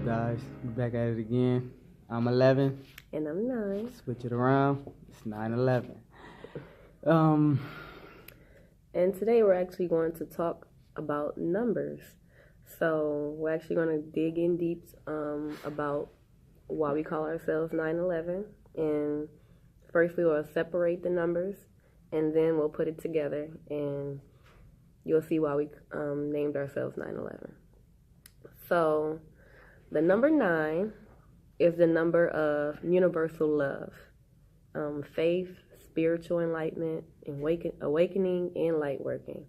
guys? We're back at it again. I'm 11. And I'm 9. Switch it around. It's 9/11. Um, And today we're actually going to talk about numbers. So we're actually going to dig in deep about why we call ourselves 9/11. And first we will separate the numbers, and then we'll put it together, and you'll see why we named ourselves 9/11. So the number 9 is the number of universal love, faith, spiritual enlightenment, awakening, and light working.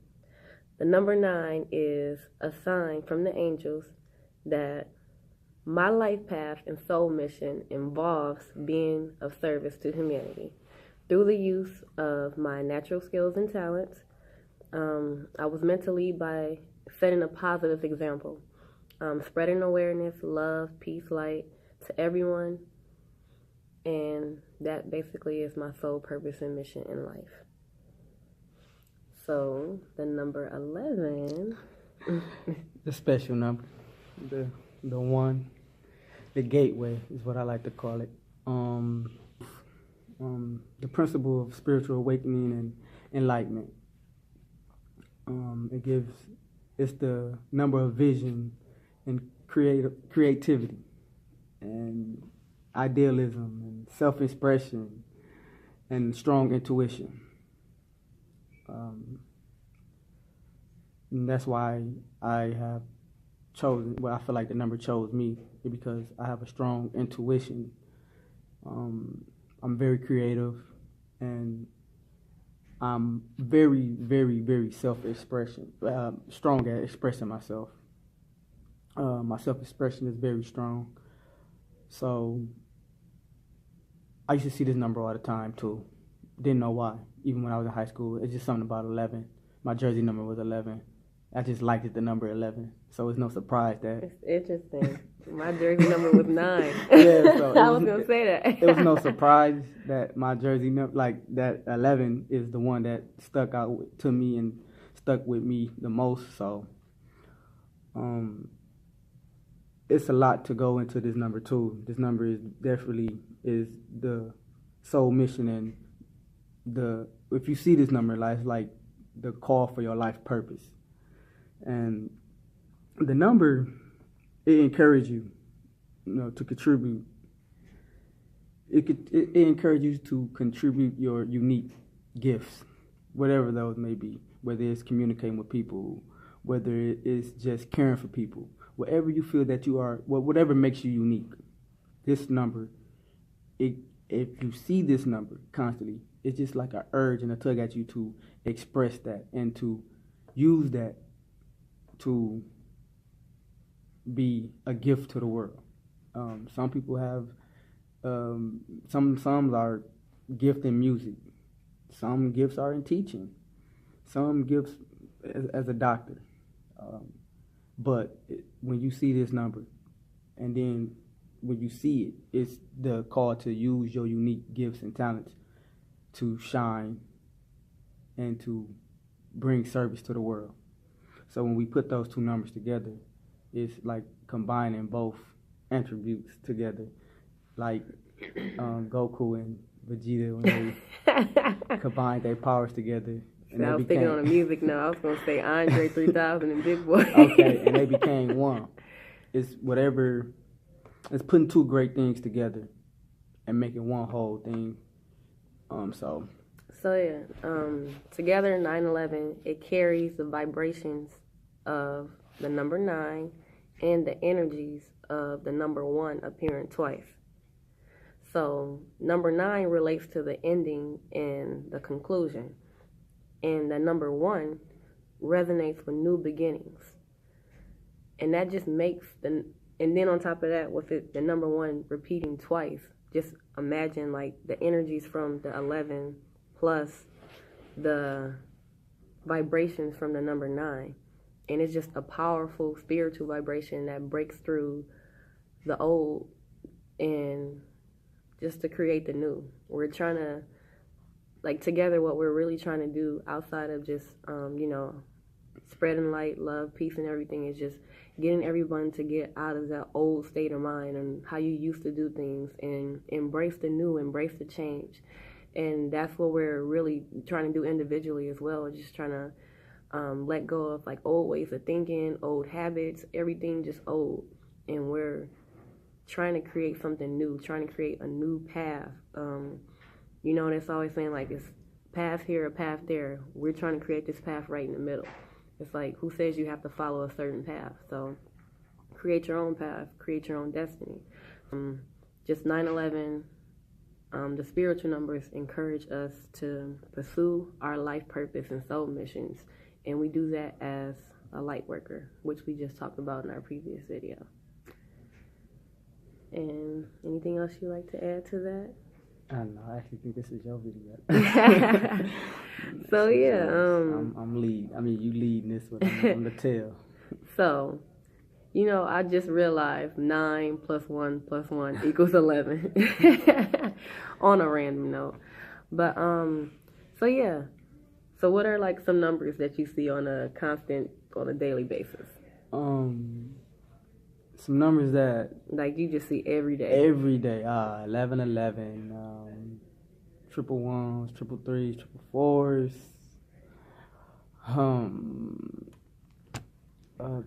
The number 9 is a sign from the angels that my life path and soul mission involves being of service to humanity through the use of my natural skills and talents. I was meant to lead by setting a positive example, spreading awareness, love, peace, light to everyone. And that basically is my sole purpose and mission in life. So the number 11, the special number, the one, the gateway is what I like to call it. The principle of spiritual awakening and enlightenment. It's the number of vision and creativity and idealism and self-expression and strong intuition. And that's why I have chosen, well, I feel like the number chose me, because I have a strong intuition. I'm very creative, and I'm very, very, very strong at expressing myself. My self-expression is very strong. So I used to see this number all the time too. Didn't know why. Even when I was in high school, it's just something about 11. My jersey number was 11. I just liked it, the number 11. So it's no surprise that. It's interesting. My jersey number was 9. Yeah, so I was gonna say that. It was no surprise that my jersey number, like that 11, is the one that stuck out to me and stuck with me the most. So, it's a lot to go into this number too. This number is definitely the soul mission, and if you see this number, it's like the call for your life purpose. And the number, it encourages you, to contribute. It encourages you to contribute your unique gifts, whatever those may be. Whether it's communicating with people, whether it is just caring for people, whatever you feel that you are, whatever makes you unique. This number, if you see this number constantly, it's just like an urge and a tug at you to express that and to use that to be a gift to the world. Some people have, some are gift in music. Some gifts are in teaching. Some gifts as a doctor. But when you see this number, and then when you see it, it's the call to use your unique gifts and talents to shine and to bring service to the world. So when we put those two numbers together, it's like combining both attributes together, like Goku and Vegeta when they combined their powers together. And I was thinking on the music now. I was going to say Andre 3000 and Big Boy. Okay, and they became one. It's putting two great things together and making one whole thing. Together 9/11, it carries the vibrations of the number 9 and the energies of the number 1 appearing twice. So number 9 relates to the ending and the conclusion. And the number 1 resonates with new beginnings. And that just makes and then on top of that, with the number 1 repeating twice, just imagine like the energies from the 11 plus the vibrations from the number 9. And it's just a powerful spiritual vibration that breaks through the old and just to create the new. We're trying to, together, what we're really trying to do outside of just, spreading light, love, peace, and everything. Is just getting everyone to get out of that old state of mind and how you used to do things and embrace the new, embrace the change. And that's what we're really trying to do individually as well, just trying to let go of like old ways of thinking, old habits, everything just old. And we're trying to create something new, trying to create a new path. That's always saying like it's path here, a path there. We're trying to create this path right in the middle. It's like, who says you have to follow a certain path? So create your own path, create your own destiny. Just 9/11, the spiritual numbers encourage us to pursue our life purpose and soul missions. And we do that as a light worker, which we just talked about in our previous video. And anything else you'd like to add to that? I don't know. I actually think this is your video. So yeah, I'm lead. I mean, you leading this one. I'm the tail. So, I just realized 9 + 1 + 1 = 11 on a random note. But so yeah. So what are like some numbers that you see on a daily basis? Some numbers that like you just see every day. 11, triple ones, triple threes, triple fours,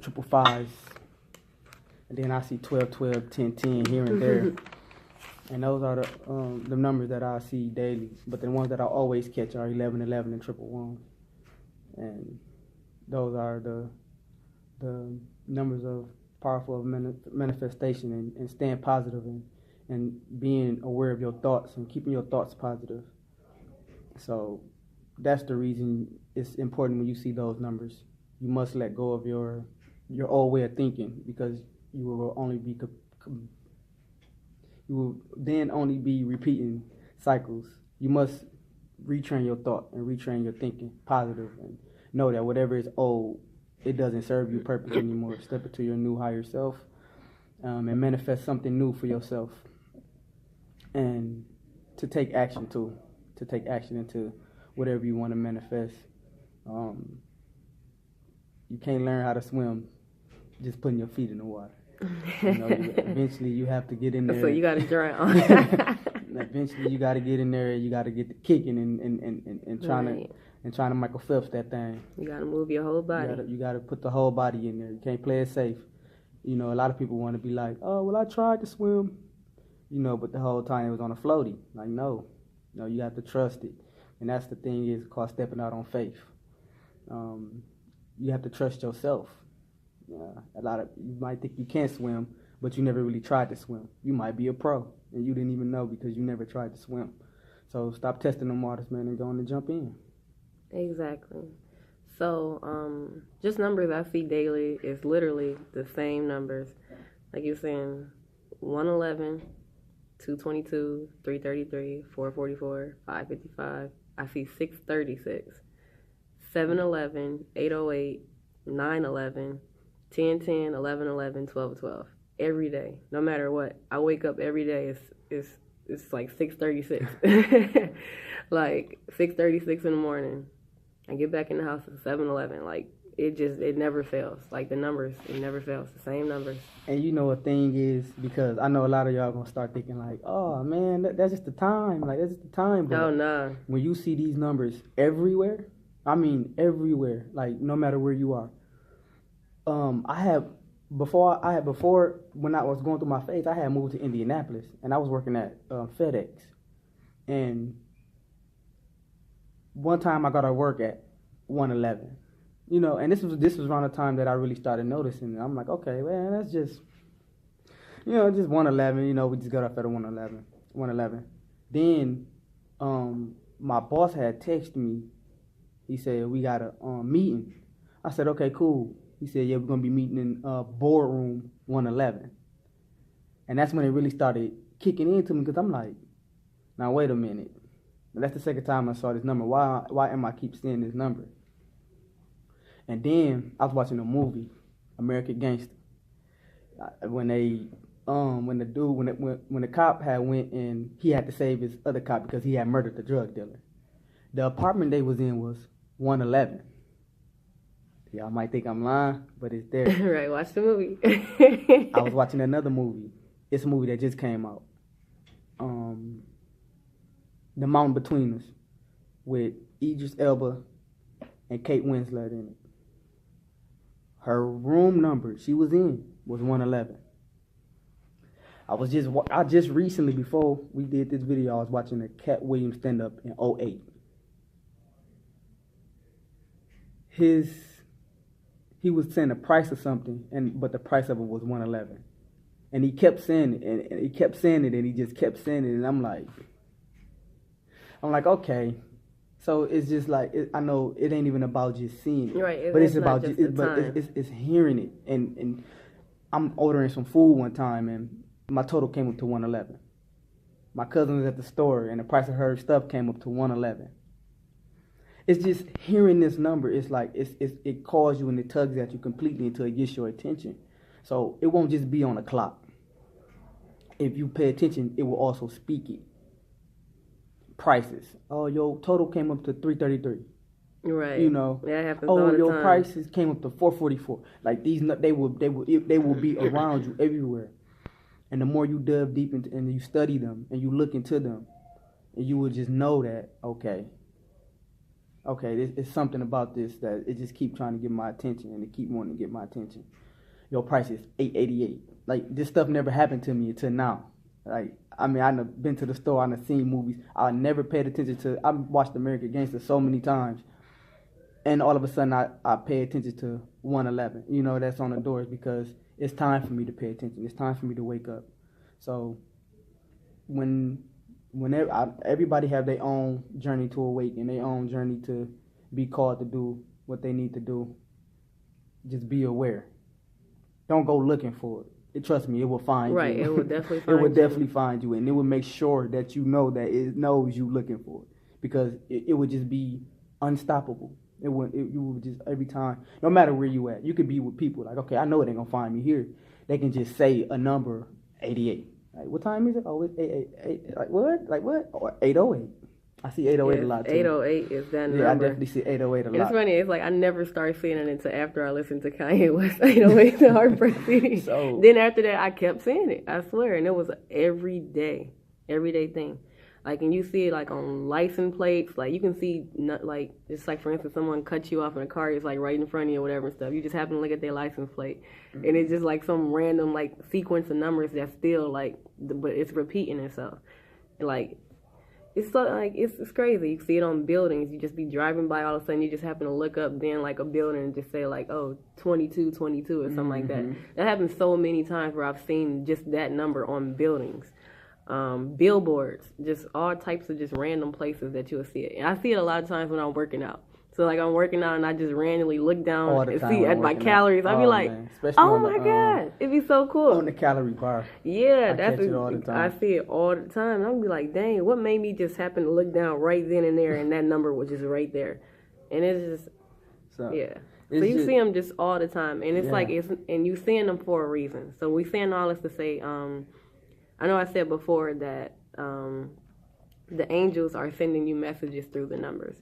triple fives, and then I see 12, 12, 10, 10 here and there. And those are the numbers that I see daily. But the ones that I always catch are 11, 11, and triple ones. And those are the numbers of powerful manifestation and staying positive and being aware of your thoughts and keeping your thoughts positive. So that's the reason it's important when you see those numbers. You must let go of your old way of thinking, because you will then only be repeating cycles. You must retrain your thought and retrain your thinking positive, and know that whatever is old, it doesn't serve you purpose anymore. Step into your new higher self, and manifest something new for yourself, and to take action into whatever you want to manifest. You can't learn how to swim just putting your feet in the water. Eventually you have to get in there. So you got to drown. Eventually you got to get in there. You got to get the kicking and trying to Michael Phelps that thing. You got to move your whole body. You got to put the whole body in there. You can't play it safe. A lot of people want to be like, oh, well, I tried to swim, but the whole time it was on a floaty. Like, no, you have to trust it. And that's the thing is called stepping out on faith. You have to trust yourself. You might think you can't swim, but you never really tried to swim. You might be a pro, and you didn't even know because you never tried to swim. So stop testing them waters, man, and go on and jump in. Exactly. So just numbers I see daily is literally the same numbers. Like you're saying, 111, 222, 333, 444, 555. I see 636, 711, 808, 911, 1010, 1111, 1212. Every day, no matter what. I wake up every day. It's like 6:36, like 6:36 in the morning. I get back in the house at 7:11. Like it never fails. Like the numbers, it never fails. The same numbers. And a thing is, because I know a lot of y'all gonna start thinking like, oh man, that's just the time. Like that's just the time. But oh no. When you see these numbers everywhere, I mean everywhere. Like no matter where you are. Before when I was going through my phase, I had moved to Indianapolis and I was working at FedEx. And one time I got to work at 111, and this was around the time that I really started noticing. And I'm like, okay, man, that's just, just 111. We just got off at a 111. Then, my boss had texted me. He said we got a meeting. I said, okay, cool. He said, yeah, we're going to be meeting in boardroom 111. And that's when it really started kicking into me, because I'm like, now wait a minute. That's the second time I saw this number. Why am I keep seeing this number? And then I was watching a movie, American Gangster. When the cop had went and he had to save his other cop because he had murdered the drug dealer. The apartment they was in was 111. Y'all might think I'm lying, but it's there. Right, watch the movie. I was watching another movie. It's a movie that just came out. The Mountain Between Us, with Idris Elba and Kate Winslet in it. Her room number she was in was 111. I just recently, before we did this video, I was watching a Cat Williams stand-up in '08. He was saying the price of something, but the price of it was 111. And he kept saying it, and he kept saying it, and he just kept saying it, and I'm like, okay. So it's just like, I know it ain't even about just seeing it, right? But it's about it's hearing it. And I'm ordering some food one time, and my total came up to 111. My cousin was at the store, and the price of her stuff came up to 111. It's just hearing this number. It's like it calls you and it tugs at you completely until it gets your attention. So it won't just be on a clock. If you pay attention, it will also speak it. Prices. Oh, your total came up to 333. Right. You know. That happens all the time. Your prices came up to 444. Like these, they will be around you everywhere. And the more you delve deep into and you study them and you look into them, and you will just know that okay, it's something about this that it just keep trying to get my attention, and it keep wanting to get my attention. Your price is $888. Like this stuff never happened to me until now. Like I mean, I've been to the store, I've seen movies. I never paid attention to. I watched American Gangster so many times, and all of a sudden I pay attention to 111. You know, that's on the doors because it's time for me to pay attention. It's time for me to wake up. So whenever everybody have their own journey to awaken, their own journey to be called to do what they need to do. Just be aware. Don't go looking for it. Trust me, it will find you. Right, it will definitely find you. It will definitely find you, and it will make sure that you know that it knows you looking for it, because it would just be unstoppable. You would just every time, no matter where you at, you could be with people like, okay, I know it ain't gonna find me here. They can just say a number, 88. Like, what time is it? Oh, it's 8. Like what? Like what? Or 808. I see 808 a lot too. 808 is that number. Yeah, I definitely see 808 a lot. It's funny. It's like I never started seeing it until after I listened to Kanye West 808 the Heartbreak CD. So, then after that, I kept seeing it. I swear, and it was an everyday thing. Like, and you see it like on license plates. Like you can see, like just like for instance, someone cuts you off in a car. It's like right in front of you or whatever and stuff. You just happen to look at their license plate, and it's just like some random like sequence of numbers that's still like, but it's repeating itself. Like. It's so, like it's crazy. You see it on buildings. You just be driving by, all of a sudden you just happen to look up then like a building and just say like, oh, 2222 or something like that. That happens so many times where I've seen just that number on buildings, billboards, just all types of just random places that you'll see it. And I see it a lot of times when I'm working out. So like I'm working out and I just randomly look down and see at my calories. I'd be like, oh my God, it'd be so cool. On the calorie bar. Yeah, catch it all the time. I see it all the time. And I'll be like, dang, what made me just happen to look down right then and there and that number was just right there. And it's just, yeah. So you see them just all the time. And it's like, and you seeing them for a reason. So we saying all this to say, I know I said before that the angels are sending you messages through the numbers.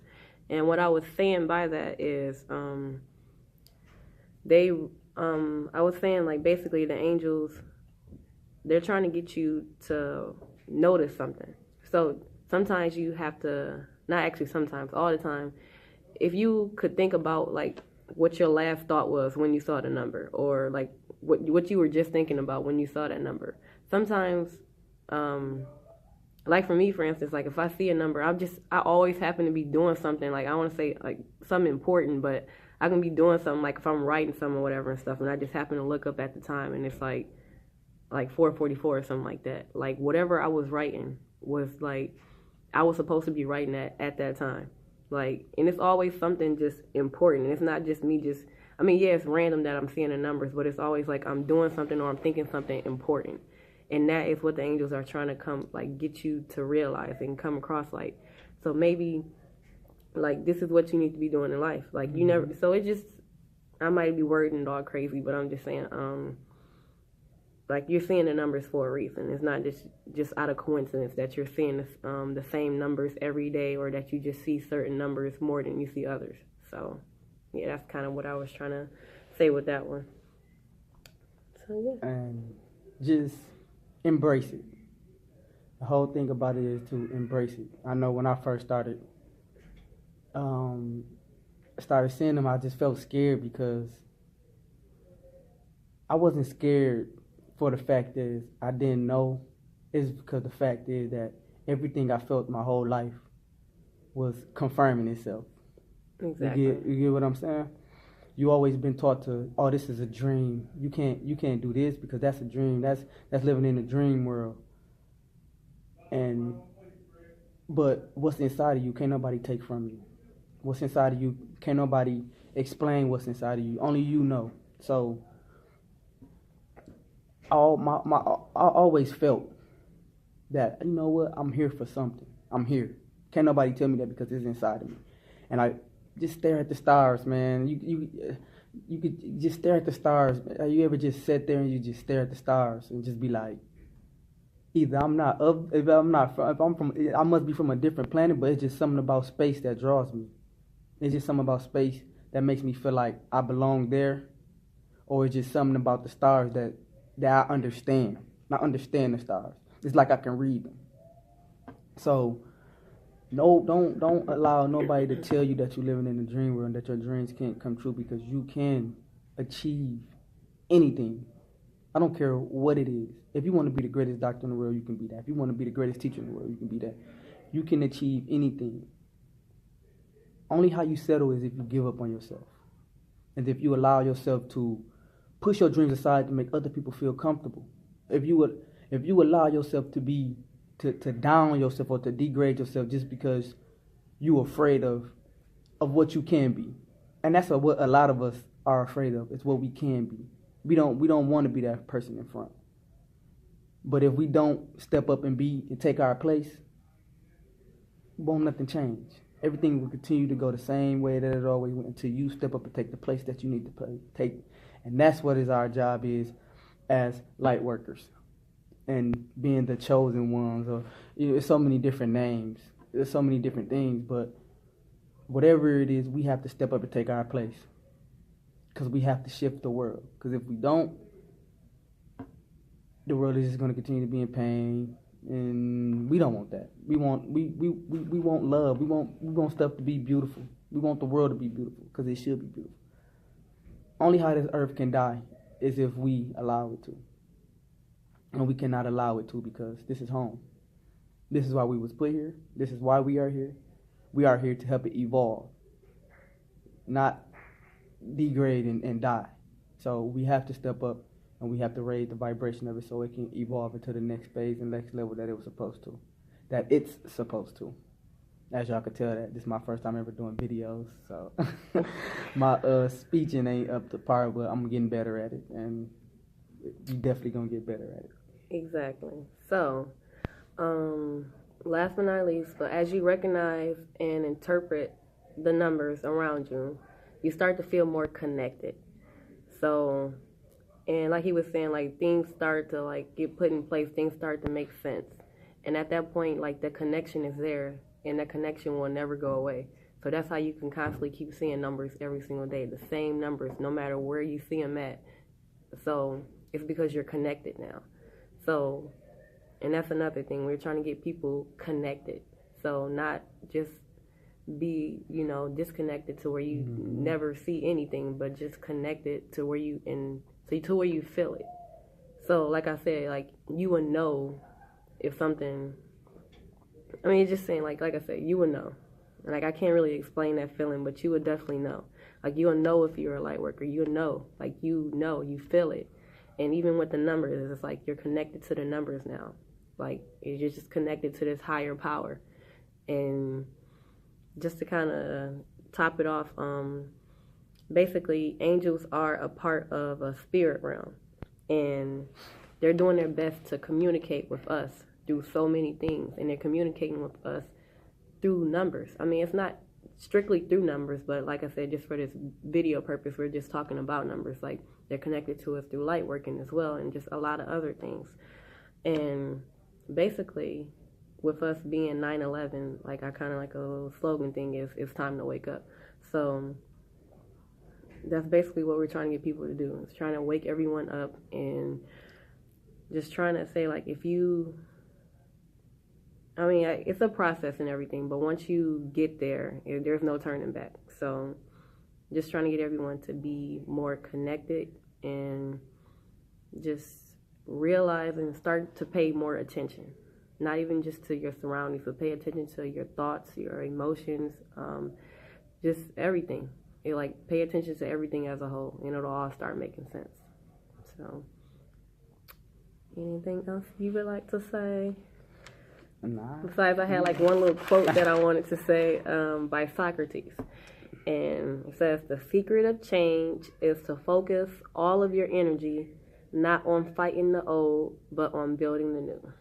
And what I was saying by that is, I was saying like basically the angels, they're trying to get you to notice something. So sometimes you have to, not actually sometimes, all the time, if you could think about like what your last thought was when you saw the number, or like what you were just thinking about when you saw that number. Sometimes, like for me, for instance, like if I see a number, I always happen to be doing something, like I want to say like something important, but I can be doing something, like if I'm writing something or whatever and stuff, and I just happen to look up at the time and it's like 4:44 or something like that. Like whatever I was writing was like, I was supposed to be writing that at that time. Like, and it's always something just important. It's not just me just, I mean, yeah, it's random that I'm seeing the numbers, but it's always like I'm doing something or I'm thinking something important. And that is what the angels are trying to come, like, get you to realize and come across, like, so maybe, like, this is what you need to be doing in life. Like, you never, so it just, I might be wording it all crazy, but I'm just saying, like, you're seeing the numbers for a reason. It's not just out of coincidence that you're seeing the same numbers every day, or that you just see certain numbers more than you see others. So, yeah, that's kind of what I was trying to say with that one. So yeah. And just embrace it. The whole thing about it is to embrace it. I know when I first started seeing them, I just felt scared because I wasn't scared for the fact that I didn't know. It's because the fact is that everything I felt my whole life was confirming itself. Exactly. You get what I'm saying? You always been taught to, oh, this is a dream. You can't do this because that's a dream. That's living in a dream world. But what's inside of you can't nobody take from you. What's inside of you can't nobody explain what's inside of you. Only you know. So I always felt that, you know what, I'm here for something. I'm here. Can't nobody tell me that because it's inside of me. And I just stare at the stars, man. You could just stare at the stars. You ever just sit there and you just stare at the stars and just be like, either I must be from a different planet, but it's just something about space that draws me. It's just something about space that makes me feel like I belong there, or it's just something about the stars that I understand. I understand the stars. It's like I can read them. So, no, don't allow nobody to tell you that you're living in a dream world and that your dreams can't come true, because you can achieve anything. I don't care what it is. If you want to be the greatest doctor in the world, you can be that. If you want to be the greatest teacher in the world, you can be that. You can achieve anything. Only how you settle is if you give up on yourself. And if you allow yourself to push your dreams aside to make other people feel comfortable. If you allow yourself to down yourself or to degrade yourself just because you're afraid of what you can be. And that's what a lot of us are afraid of. It's what we can be. We don't want to be that person in front. But if we don't step up and take our place, won't nothing change. Everything will continue to go the same way that it always went until you step up and take the place that you need to take. And that's what our job is as light workers. And being the chosen ones, or there's so many different names. There's so many different things, but whatever it is, we have to step up and take our place. Because we have to shift the world. Because if we don't, the world is just going to continue to be in pain, and we don't want that. We want love. We want stuff to be beautiful. We want the world to be beautiful because it should be beautiful. Only how this earth can die is if we allow it to, and we cannot allow it to because this is home. This is why we was put here. This is why we are here. We are here to help it evolve, not degrade and die. So we have to step up and we have to raise the vibration of it so it can evolve into the next phase and next level that it was supposed to, that it's supposed to. As y'all could tell, that this is my first time ever doing videos, so my speeching ain't up to par, but I'm getting better at it, and you definitely gonna get better at it. Exactly. So, last but not least, but as you recognize and interpret the numbers around you, you start to feel more connected. So, and like he was saying, like things start to like get put in place, things start to make sense. And at that point, like the connection is there and the connection will never go away. So that's how you can constantly keep seeing numbers every single day, the same numbers, no matter where you see them at. So it's because you're connected now. So, and that's another thing, we're trying to get people connected. So not just be, disconnected to where you never see anything, but just connected to where you to where you feel it. So like I said, like you would know if something, just saying, like I said, you would know. Like I can't really explain that feeling, but you would definitely know. Like you would know if you're a light worker, you would know. Like you feel it. And even with the numbers, it's like you're connected to the numbers now. Like you're just connected to this higher power. And just to kind of top it off, basically angels are a part of a spirit realm, and they're doing their best to communicate with us through so many things, and they're communicating with us through numbers. It's not strictly through numbers, but like I said, just for this video purpose, we're just talking about numbers. Like they're connected to us through light working as well, and just a lot of other things. And basically, with us being 9/11, like I kind of like a little slogan thing is, it's time to wake up. So that's basically what we're trying to get people to do. It's trying to wake everyone up and just trying to say, like, if you, I mean, it's a process and everything, but once you get there, there's no turning back. So just trying to get everyone to be more connected and just realize and start to pay more attention. Not even just to your surroundings, but pay attention to your thoughts, your emotions, just everything. Like, pay attention to everything as a whole, and it'll all start making sense. So, anything else you would like to say? Nah. Besides, I had like one little quote that I wanted to say by Socrates. And it says, the secret of change is to focus all of your energy not on fighting the old, but on building the new.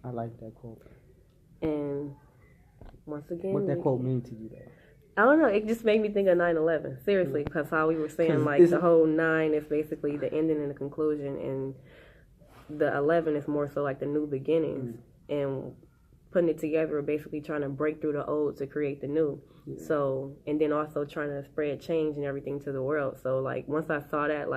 I like that quote. And once again, what that quote mean to you, though? I don't know. It just made me think of 9/11. Seriously, because how we were saying, like, the whole 9 is basically the ending and the conclusion, and the 11 is more so like the new beginnings. And putting it together, basically trying to break through the old to create the new. Yeah. So, and then also trying to spread change and everything to the world. So, like, once I saw that,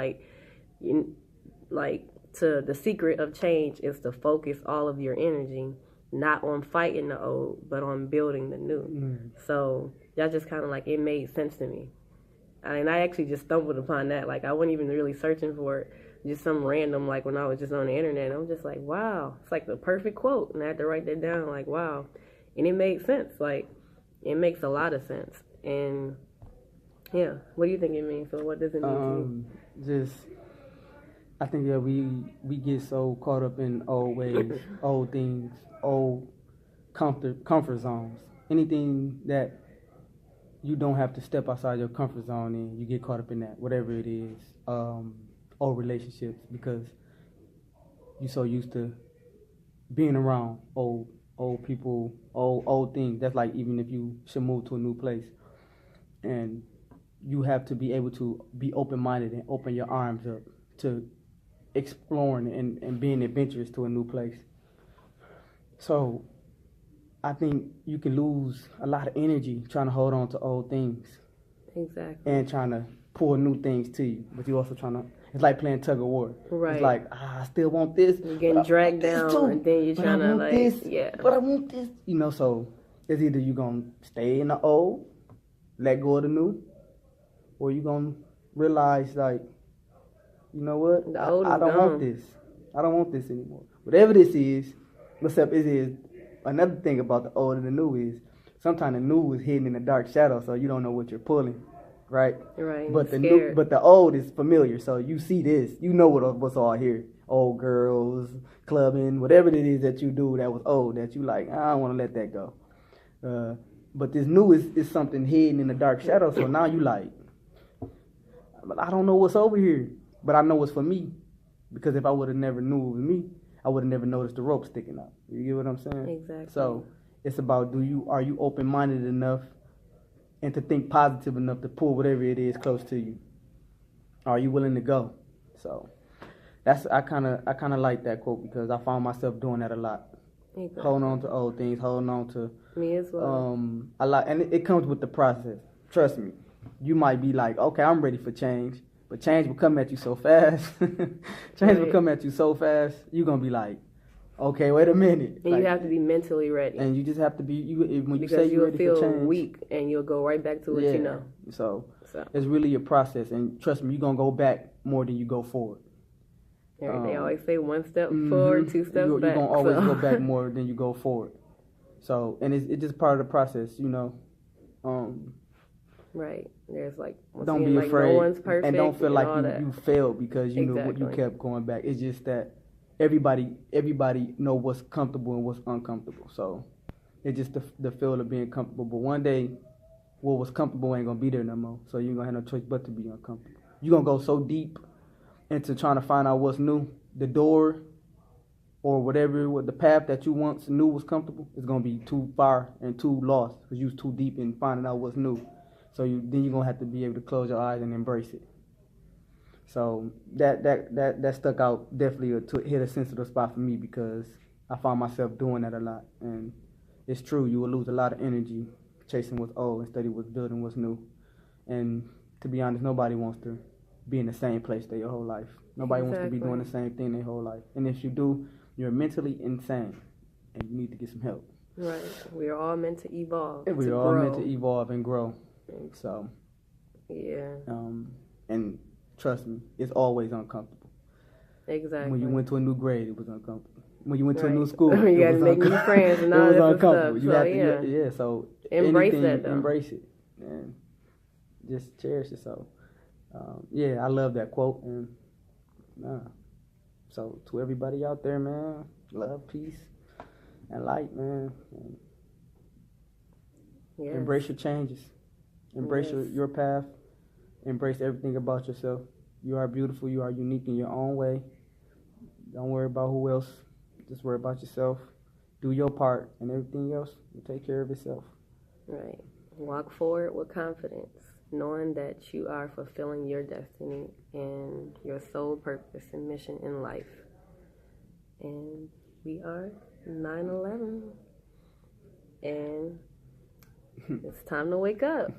to the secret of change is to focus all of your energy not on fighting the old, but on building the new. So that just kind of like, it made sense to me. And I actually just stumbled upon that. Like, I wasn't even really searching for it. Just some random, like, when I was just on the internet. I'm just like, wow, it's like the perfect quote. And I had to write that down, like, wow. And it made sense. Like, it makes a lot of sense. And, yeah, what do you think it means? So what does it mean to you? I think that we get so caught up in old ways, old things, old comfort zones. Anything that you don't have to step outside your comfort zone in, you get caught up in that, whatever it is. Old relationships, because you're so used to being around old people, old things. That's like, even if you should move to a new place, and you have to be able to be open-minded and open your arms up to exploring and being adventurous to a new place. So I think you can lose a lot of energy trying to hold on to old things. Exactly. And trying to pull new things to you, but you also trying to, it's like playing tug of war. Right. It's like, I still want this. You're getting dragged down, and then you're trying to, like, this, yeah. But I want this. You know, so it's either you going to stay in the old, let go of the new, or you going to realize, like, you know what? The old I don't want this. I don't want this anymore. Whatever this is, except it is, another thing about the old and the new is, sometimes the new is hidden in the dark shadow, so you don't know what you're pulling. Right. But the old is familiar, so you see this, you know what's all here. Old girls, clubbing, whatever it is that you do that was old, that you like, I don't want to let that go. But this new is something hidden in the dark shadow, so now you like, I don't know what's over here, but I know what's for me, because if I would have never knew it was me, I would have never noticed the rope sticking out. You get what I'm saying? Exactly. So it's about, are you open-minded enough and to think positive enough to pull whatever it is close to you? Are you willing to go? So I kind of like that quote, because I found myself doing that a lot. Exactly. Holding on to old things, holding on to me as well. A lot, and it comes with the process. Trust me. You might be like, okay, I'm ready for change, but change will come at you so fast. Will come at you so fast. You're gonna be like, okay, wait a minute. And you have to be mentally ready. And you just have to be, when you because say you're ready for change, you'll feel weak, and you'll go right back to what you know. So it's really a process, and trust me, you're gonna go back more than you go forward. They always say 1 step forward, 2 steps back. You're gonna always go back more than you go forward. So, and it's just part of the process, you know. Right. There's like, don't be afraid, no one's perfect, and don't feel like you failed because you know what, you kept going back. It's just that everybody know what's comfortable and what's uncomfortable. So it's just the feel of being comfortable. But one day, what was comfortable ain't gonna be there no more. So you ain't gonna have no choice but to be uncomfortable. You're gonna go so deep into trying to find out what's new. The door or whatever, the path that you once knew was comfortable is gonna be too far and too lost because you was too deep in finding out what's new. So then you're gonna have to be able to close your eyes and embrace it. So that stuck out definitely to hit a sensitive spot for me, because I found myself doing that a lot. And it's true, you will lose a lot of energy chasing what's old instead of what's building what's new. And to be honest, nobody wants to be in the same place their whole life. Nobody wants to be Exactly. doing the same thing their whole life. And if you do, you're mentally insane and you need to get some help. Right. We are all meant to evolve. And we're all meant to evolve and grow. So, yeah. And trust me, it's always uncomfortable. Exactly. When you went to a new grade, it was uncomfortable. When you went to a Right. new school, You it gotta was make new friends and all it was that good uncomfortable. stuff. You So, have to, yeah. yeah. So Embrace anything, that, though. embrace it, and just cherish it. So, yeah, I love that quote, and so to everybody out there, man, love, peace, and light, man. And Yes. embrace your changes. Embrace Yes. your path. Embrace everything about yourself. You are beautiful. You are unique in your own way. Don't worry about who else. Just worry about yourself. Do your part, and everything else will take care of itself. Right. Walk forward with confidence, knowing that you are fulfilling your destiny and your sole purpose and mission in life. And we are 9/11. And it's time to wake up.